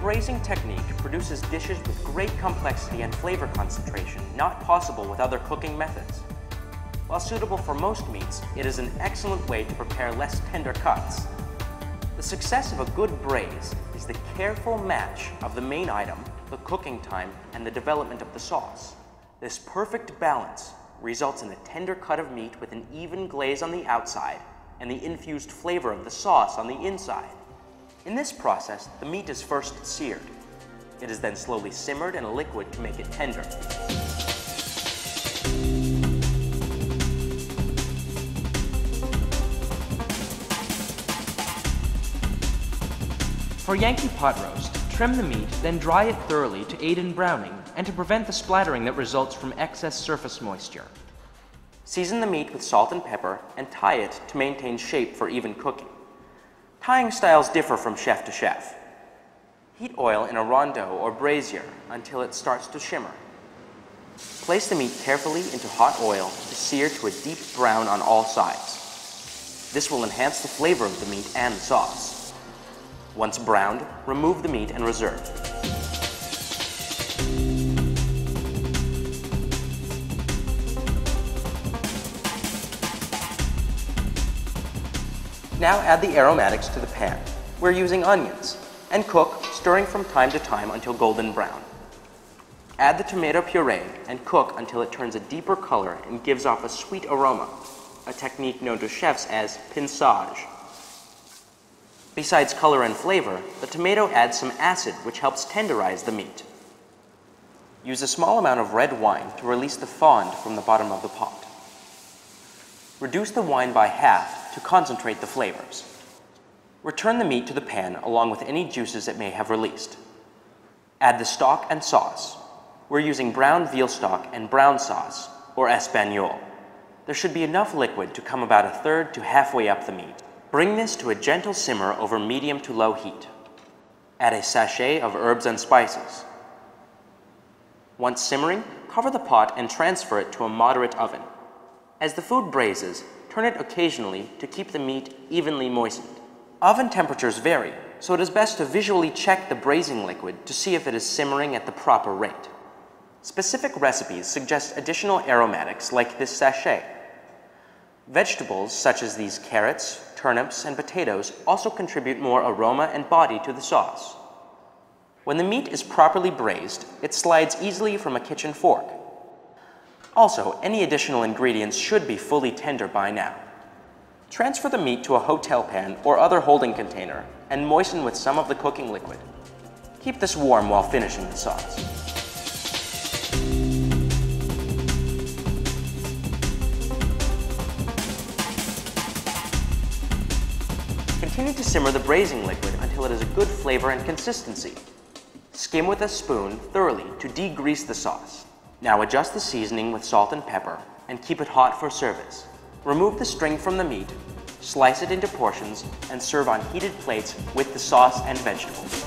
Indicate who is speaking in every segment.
Speaker 1: braising technique produces dishes with great complexity and flavor concentration not possible with other cooking methods. While suitable for most meats, it is an excellent way to prepare less tender cuts. The success of a good braise is the careful match of the main item, the cooking time, and the development of the sauce. This perfect balance results in a tender cut of meat with an even glaze on the outside and the infused flavor of the sauce on the inside. In this process, the meat is first seared. It is then slowly simmered in a liquid to make it tender. For Yankee pot roast, trim the meat, then dry it thoroughly to aid in browning and to prevent the splattering that results from excess surface moisture. Season the meat with salt and pepper and tie it to maintain shape for even cooking. Tying styles differ from chef to chef. Heat oil in a rondeau or brazier until it starts to shimmer. Place the meat carefully into hot oil to sear to a deep brown on all sides. This will enhance the flavor of the meat and the sauce. Once browned, remove the meat and reserve. Now add the aromatics to the pan. We're using onions, and cook, stirring from time to time until golden brown. Add the tomato puree and cook until it turns a deeper color and gives off a sweet aroma, a technique known to chefs as pinçage. Besides color and flavor, the tomato adds some acid which helps tenderize the meat. Use a small amount of red wine to release the fond from the bottom of the pot. Reduce the wine by half to concentrate the flavors. Return the meat to the pan along with any juices it may have released. Add the stock and sauce. We're using brown veal stock and brown sauce, or espagnole. There should be enough liquid to come about a third to halfway up the meat. Bring this to a gentle simmer over medium to low heat. Add a sachet of herbs and spices. Once simmering, cover the pot and transfer it to a moderate oven. As the food braises, turn it occasionally to keep the meat evenly moistened. Oven temperatures vary, so it is best to visually check the braising liquid to see if it is simmering at the proper rate. Specific recipes suggest additional aromatics like this sachet. Vegetables such as these carrots, turnips, and potatoes also contribute more aroma and body to the sauce. When the meat is properly braised, it slides easily from a kitchen fork. Also, any additional ingredients should be fully tender by now. Transfer the meat to a hotel pan or other holding container and moisten with some of the cooking liquid. Keep this warm while finishing the sauce. Continue to simmer the braising liquid until it has a good flavor and consistency. Skim with a spoon thoroughly to degrease the sauce. Now adjust the seasoning with salt and pepper and keep it hot for service. Remove the string from the meat, slice it into portions, and serve on heated plates with the sauce and vegetables.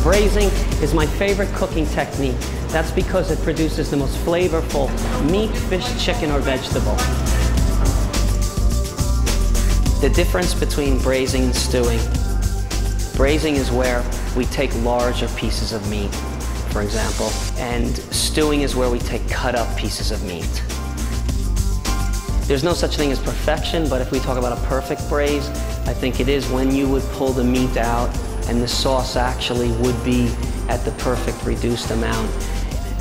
Speaker 2: Braising is my favorite cooking technique. That's because it produces the most flavorful meat, fish, chicken, or vegetable. The difference between braising and stewing. Braising is where we take larger pieces of meat, for example, and stewing is where we take cut up pieces of meat. There's no such thing as perfection, but if we talk about a perfect braise, I think it is when you would pull the meat out and the sauce actually would be at the perfect reduced amount.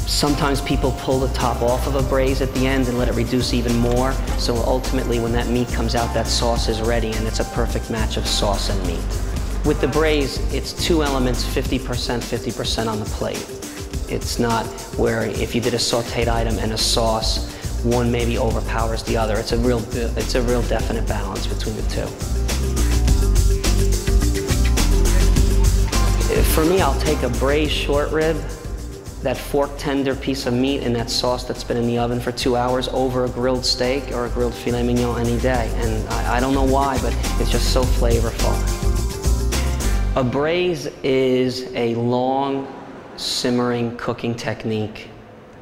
Speaker 2: Sometimes people pull the top off of a braise at the end and let it reduce even more, so ultimately when that meat comes out, that sauce is ready and it's a perfect match of sauce and meat. With the braise, it's two elements, 50%, 50% on the plate. It's not where if you did a sauteed item and a sauce, one maybe overpowers the other. It's a real definite balance between the two. For me, I'll take a braised short rib, that fork tender piece of meat in that sauce that's been in the oven for 2 hours over a grilled steak or a grilled filet mignon any day. And I don't know why, but it's just so flavorful. A braise is a long simmering cooking technique,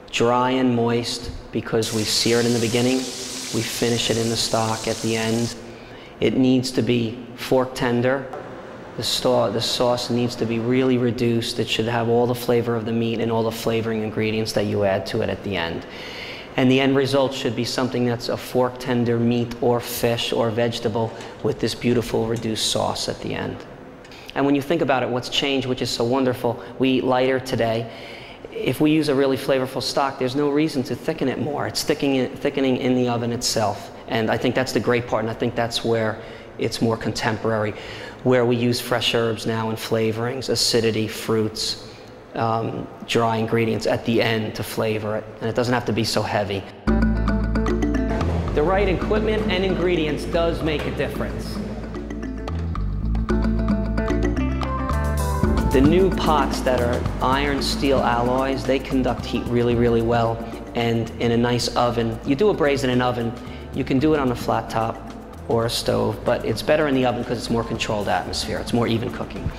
Speaker 2: dry and moist because we sear it in the beginning, we finish it in the stock at the end. It needs to be fork tender. The sauce needs to be really reduced. It should have all the flavor of the meat and all the flavoring ingredients that you add to it at the end. And the end result should be something that's a fork tender meat or fish or vegetable with this beautiful reduced sauce at the end. And when you think about it, what's changed, which is so wonderful, we eat lighter today. If we use a really flavorful stock, there's no reason to thicken it more. It's thickening in the oven itself. And I think that's the great part, and I think that's where it's more contemporary, where we use fresh herbs now and flavorings, acidity, fruits, dry ingredients at the end to flavor it. And it doesn't have to be so heavy. The right equipment and ingredients does make a difference. The new pots that are iron steel alloys, they conduct heat really, really well. And in a nice oven, you do a braise in an oven, you can do it on a flat top or a stove, but it's better in the oven because it's more controlled atmosphere, it's more even cooking.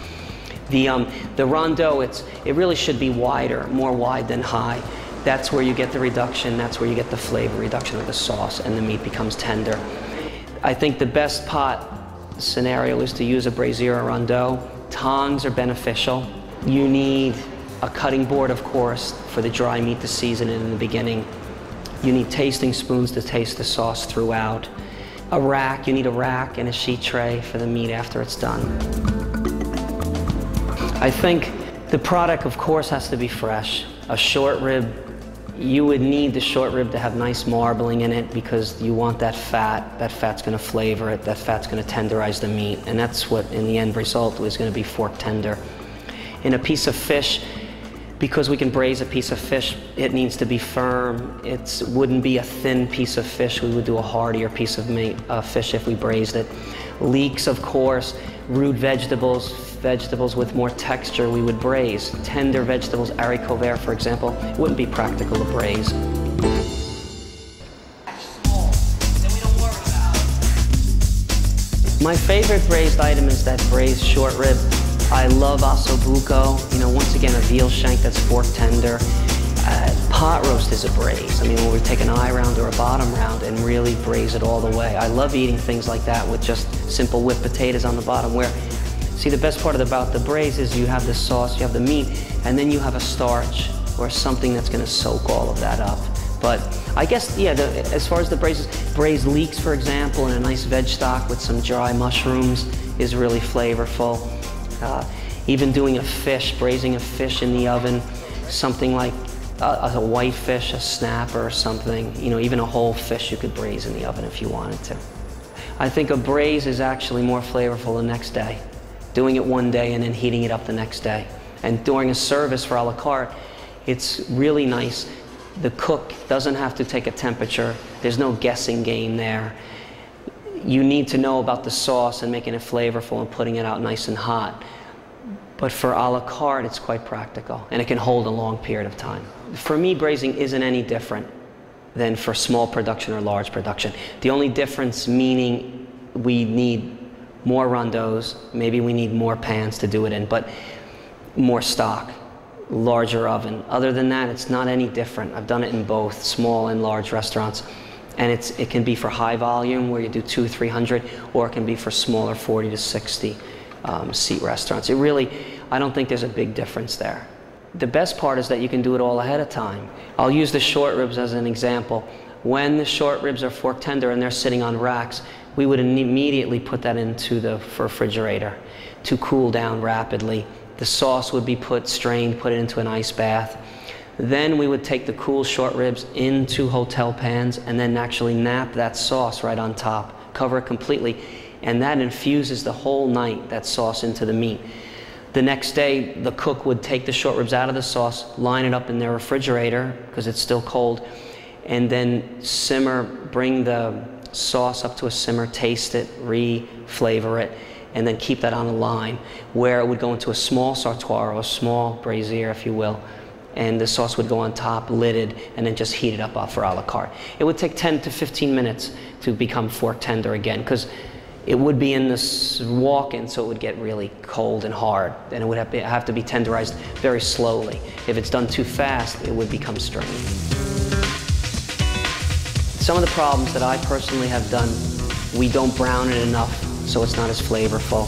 Speaker 2: The rondeau, it really should be wider, more wide than high. That's where you get the reduction, that's where you get the flavor reduction of the sauce, and the meat becomes tender. I think the best pot scenario is to use a braisier or rondeau. Tongs are beneficial. You need a cutting board, of course, for the dry meat to season it in the beginning. You need tasting spoons to taste the sauce throughout. A rack, you need a rack and a sheet tray for the meat after it's done. I think the product, of course, has to be fresh. A short rib, you would need the short rib to have nice marbling in it because you want that fat. That fat's going to flavor it, that fat's going to tenderize the meat, and that's what, in the end result, is going to be fork tender. In a piece of fish, because we can braise a piece of fish, it needs to be firm. It wouldn't be a thin piece of fish. We would do a hardier piece of meat, fish if we braised it. Leeks, of course, root vegetables, vegetables with more texture, we would braise. Tender vegetables, haricots verts, for example, it wouldn't be practical to braise. My favorite braised item is that braised short rib. I love ossobuco, you know, once again, a veal shank that's fork tender. Pot roast is a braise. I mean, when we take an eye round or a bottom round and really braise it all the way. I love eating things like that with just simple whipped potatoes on the bottom where, see, the best part about the braise is you have the sauce, you have the meat, and then you have a starch or something that's going to soak all of that up. But I guess, yeah, as far as the braises, braised leeks, for example, in a nice veg stock with some dry mushrooms is really flavorful. Even doing a fish, braising a fish in the oven, something like a white fish, a snapper or something, you know, even a whole fish you could braise in the oven if you wanted to. I think a braise is actually more flavorful the next day. Doing it one day and then heating it up the next day. And during a service for a la carte, it's really nice. The cook doesn't have to take a temperature. There's no guessing game there. You need to know about the sauce and making it flavorful and putting it out nice and hot. But for a la carte, it's quite practical, and it can hold a long period of time. For me, braising isn't any different than for small production or large production. The only difference meaning we need more rondeaus, maybe we need more pans to do it in, but more stock, larger oven. Other than that, it's not any different. I've done it in both small and large restaurants. And it can be for high volume where you do 200, 300, or it can be for smaller 40 to 60 seat restaurants. It really, I don't think there's a big difference there. The best part is that you can do it all ahead of time. I'll use the short ribs as an example. When the short ribs are fork tender and they're sitting on racks, we would immediately put that into the refrigerator to cool down rapidly. The sauce would be strained, put it into an ice bath. Then we would take the cool short ribs into hotel pans and then actually nap that sauce right on top, cover it completely, and that infuses the whole night, that sauce, into the meat. The next day, the cook would take the short ribs out of the sauce, line it up in their refrigerator because it's still cold, and then simmer, bring the sauce up to a simmer, taste it, re-flavor it, and then keep that on the line, where it would go into a small sautoir or a small braisier, if you will, and the sauce would go on top, lidded, and then just heat it up for a la carte. It would take 10 to 15 minutes to become fork tender again, because It would be in this walk-in, so it would get really cold and hard, and it would have to be tenderized very slowly. If it's done too fast, it would become stringy. Some of the problems that I personally have done, we don't brown it enough, so it's not as flavorful.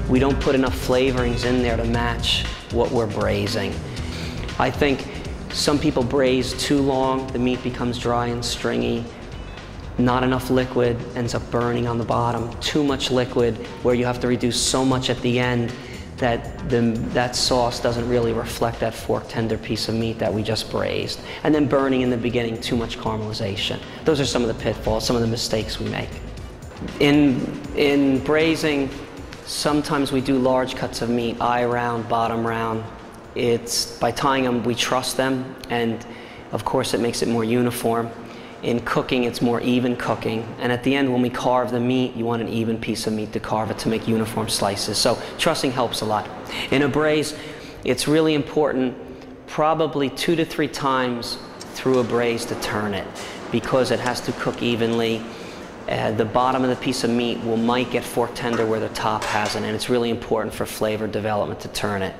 Speaker 2: We don't put enough flavorings in there to match what we're braising. I think some people braise too long, the meat becomes dry and stringy. Not enough liquid ends up burning on the bottom. Too much liquid, where you have to reduce so much at the end that that sauce doesn't really reflect that fork tender piece of meat that we just braised. And then burning in the beginning, too much caramelization. Those are some of the pitfalls, some of the mistakes we make. In braising, sometimes we do large cuts of meat, eye round, bottom round. It's by tying them, we truss them, and of course it makes it more uniform. In cooking, it's more even cooking, and at the end when we carve the meat, you want an even piece of meat to carve it to make uniform slices. So trussing helps a lot. In a braise, it's really important probably 2 to 3 times through a braise to turn it, because it has to cook evenly. The bottom of the piece of meat might get fork tender where the top hasn't, and it's really important for flavor development to turn it.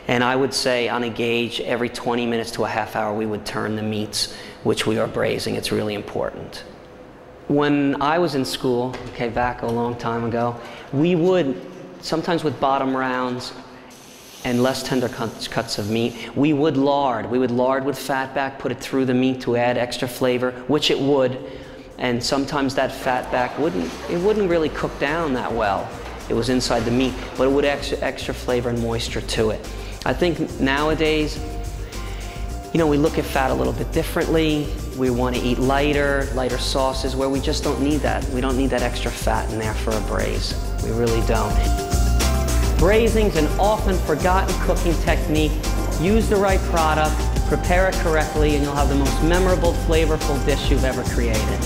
Speaker 2: And I would say on a gauge, every 20 minutes to a half hour, we would turn the meats which we are braising. It's really important. When I was in school, okay, back a long time ago, we would, sometimes with bottom rounds and less tender cuts of meat, we would lard. We would lard with fat back, put it through the meat to add extra flavor, which it would. And sometimes that fat back wouldn't really cook down that well. It was inside the meat, but it would add extra flavor and moisture to it. I think nowadays, you know, we look at fat a little bit differently. We want to eat lighter sauces where we just don't need that. We don't need that extra fat in there for a braise. We really don't. Braising's an often forgotten cooking technique. Use the right product, prepare it correctly, and you'll have the most memorable, flavorful dish you've ever created.